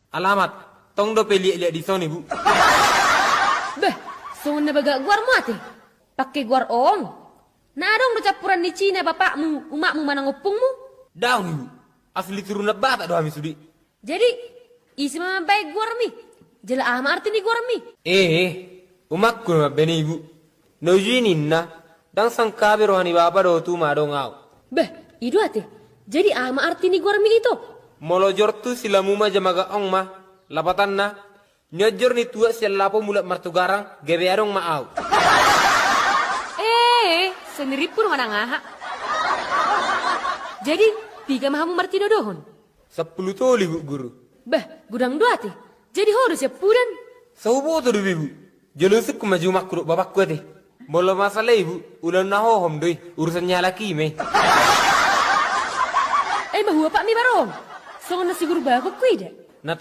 Alamat, tong do lihat di sini, Bu. Beh, sonne baga guar mati. Pakai guar ong. Nah dong do campuran di Cina bapakmu, umakmu mana ngopungmu. Daun, Ibu. Asli turun batak do kami sudi. Jadi, isi mama baik guar mi. Jela ama arti ni guar mi. Umakku na beni, Ibu. No jininna, dan sang kabe rohani bapa do tu ma do ngau. Beh, itu ate. Jadi ama arti ni guar mi itu. Molo jortu sila muma jamaga ong ma, lapatan na, nyojor ni tua sila lapo mulat martugarang, gebe arong maau. Sendiri pun mana ngaha. Jadi, tiga mahamu marti dodohon. 10 toli, Bu Guru. Beh, gudang dua ate. Jadi harus ya pudan. Saubo to do, Ibu. Jelusuk ku maju makru babakku ate. Molo masalah, Ibu, ulan na hohom doi, urusannya laki me. Bahwa pak mi barong. Songon nasi guru bago kuida.